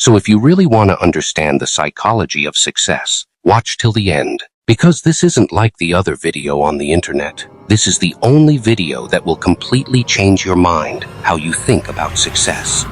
So if you really want to understand the psychology of success, watch till the end. Because this isn't like the other video on the internet. This is the only video that will completely change your mind, how you think about success.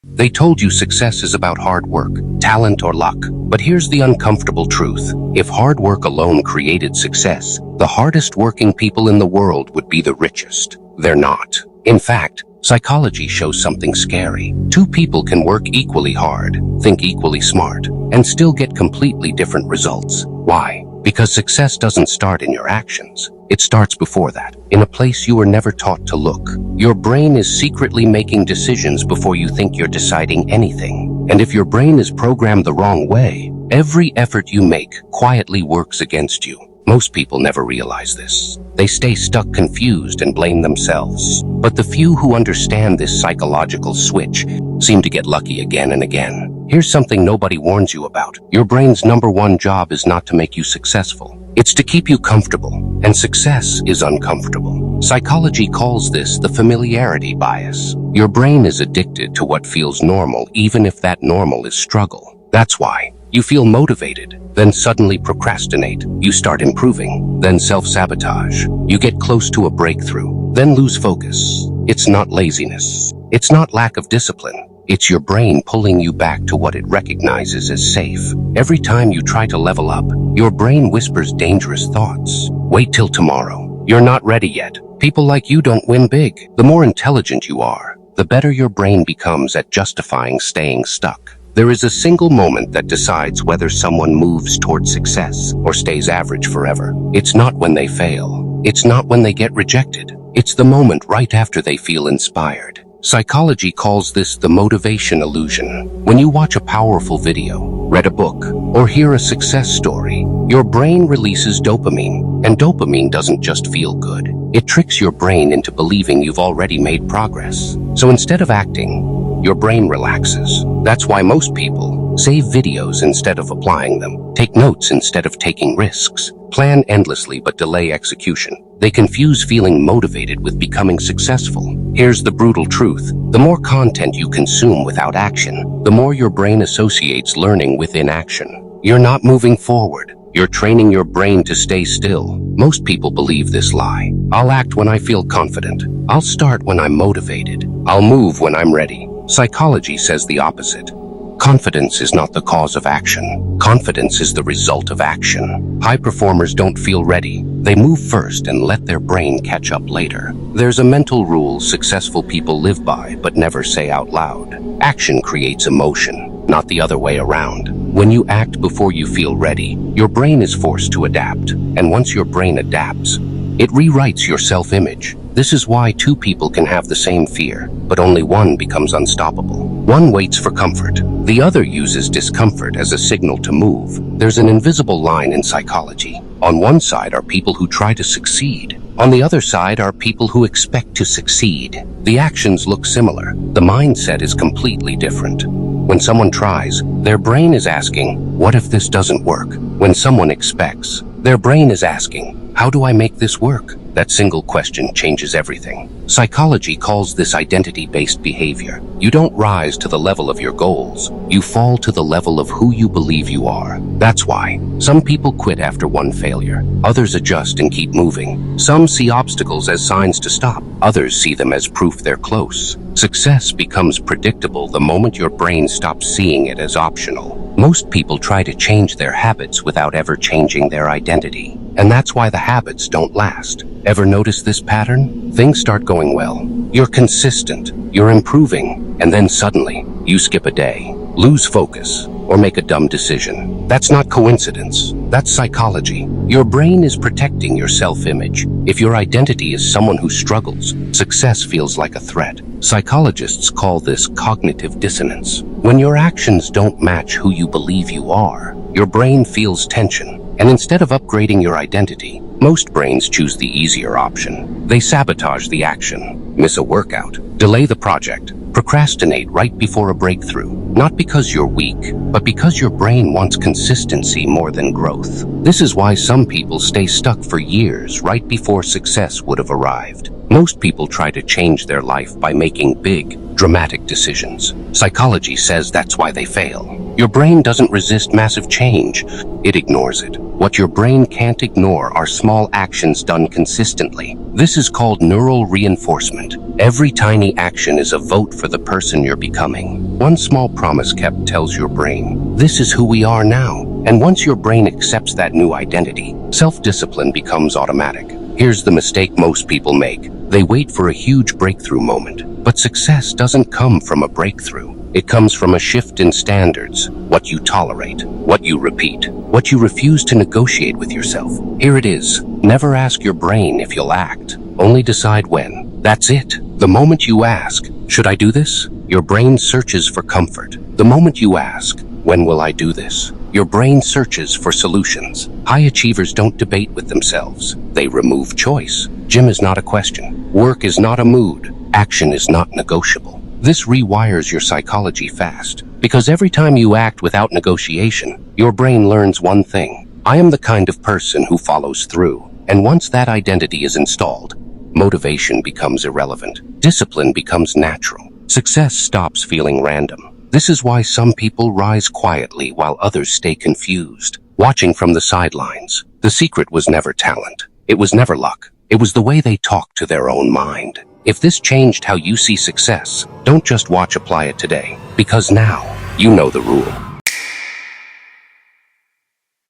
They told you success is about hard work, talent, or luck. But here's the uncomfortable truth. If hard work alone created success, the hardest working people in the world would be the richest. They're not. In fact, psychology shows something scary. Two people can work equally hard, think equally smart, and still get completely different results. Why? Because success doesn't start in your actions. It starts before that, in a place you were never taught to look. Your brain is secretly making decisions before you think you're deciding anything. And if your brain is programmed the wrong way, every effort you make quietly works against you. Most people never realize this. They stay stuck confused and blame themselves. But the few who understand this psychological switch seem to get lucky again and again. Here's something nobody warns you about. Your brain's #1 job is not to make you successful. It's to keep you comfortable, and success is uncomfortable. Psychology calls this the familiarity bias. Your brain is addicted to what feels normal, even if that normal is struggle. That's why you feel motivated, then suddenly procrastinate. You start improving, then self-sabotage. You get close to a breakthrough, then lose focus. It's not laziness. It's not lack of discipline. It's your brain pulling you back to what it recognizes as safe. Every time you try to level up, your brain whispers dangerous thoughts. Wait till tomorrow. You're not ready yet. People like you don't win big. The more intelligent you are, the better your brain becomes at justifying staying stuck. There is a single moment that decides whether someone moves toward success or stays average forever. It's not when they fail. It's not when they get rejected. It's the moment right after they feel inspired. Psychology calls this the motivation illusion. When you watch a powerful video, read a book, or hear a success story, your brain releases dopamine. And dopamine doesn't just feel good. It tricks your brain into believing you've already made progress. So instead of acting, your brain relaxes. That's why most people save videos instead of applying them, take notes instead of taking risks, plan endlessly but delay execution. They confuse feeling motivated with becoming successful. Here's the brutal truth. The more content you consume without action, the more your brain associates learning with inaction. You're not moving forward. You're training your brain to stay still. Most people believe this lie. I'll act when I feel confident. I'll start when I'm motivated. I'll move when I'm ready. Psychology says the opposite. Confidence is not the cause of action. Confidence is the result of action. High performers don't feel ready. They move first and let their brain catch up later. There's a mental rule successful people live by but never say out loud. Action creates emotion, not the other way around. When you act before you feel ready, your brain is forced to adapt. And once your brain adapts, it rewrites your self-image. This is why two people can have the same fear, but only one becomes unstoppable. One waits for comfort. The other uses discomfort as a signal to move. There's an invisible line in psychology. On one side are people who try to succeed. On the other side are people who expect to succeed. The actions look similar. The mindset is completely different. When someone tries, their brain is asking, what if this doesn't work? When someone expects, their brain is asking, how do I make this work? That single question changes everything. Psychology calls this identity-based behavior. You don't rise to the level of your goals. You fall to the level of who you believe you are. That's why some people quit after one failure. Others adjust and keep moving. Some see obstacles as signs to stop. Others see them as proof they're close. Success becomes predictable the moment your brain stops seeing it as optional. Most people try to change their habits without ever changing their identity. And that's why the habits don't last. Ever notice this pattern? Things start going well. You're consistent, you're improving, and then suddenly, you skip a day, lose focus, or make a dumb decision. That's not coincidence. That's psychology. Your brain is protecting your self-image. If your identity is someone who struggles, success feels like a threat. Psychologists call this cognitive dissonance. When your actions don't match who you believe you are, your brain feels tension. And instead of upgrading your identity, most brains choose the easier option. They sabotage the action, miss a workout, delay the project, Procrastinate right before a breakthrough, not because you're weak, but because your brain wants consistency more than growth. This is why some people stay stuck for years right before success would have arrived. Most people try to change their life by making big, dramatic decisions. Psychology says that's why they fail. Your brain doesn't resist massive change, it ignores it. What your brain can't ignore are small actions done consistently. This is called neural reinforcement. Every tiny action is a vote for the person you're becoming. One small promise kept tells your brain, this is who we are now. And once your brain accepts that new identity, self-discipline becomes automatic. Here's the mistake most people make. They wait for a huge breakthrough moment. But success doesn't come from a breakthrough. It comes from a shift in standards, what you tolerate, what you repeat, what you refuse to negotiate with yourself. Here it is. Never ask your brain if you'll act. Only decide when. That's it. The moment you ask, should I do this? Your brain searches for comfort. The moment you ask, when will I do this? Your brain searches for solutions. High achievers don't debate with themselves. They remove choice. Gym is not a question. Work is not a mood. Action is not negotiable. This rewires your psychology fast, because every time you act without negotiation, your brain learns one thing. I am the kind of person who follows through. And once that identity is installed, motivation becomes irrelevant. Discipline becomes natural. Success stops feeling random. This is why some people rise quietly while others stay confused, watching from the sidelines. The secret was never talent. It was never luck. It was the way they talked to their own mind. If this changed how you see success, don't just watch apply it today, because now you know the rule.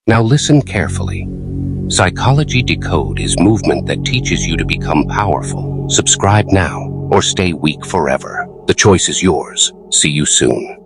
Now listen carefully. Psychology Decode is movement that teaches you to become powerful. Subscribe now or stay weak forever. The choice is yours. See you soon.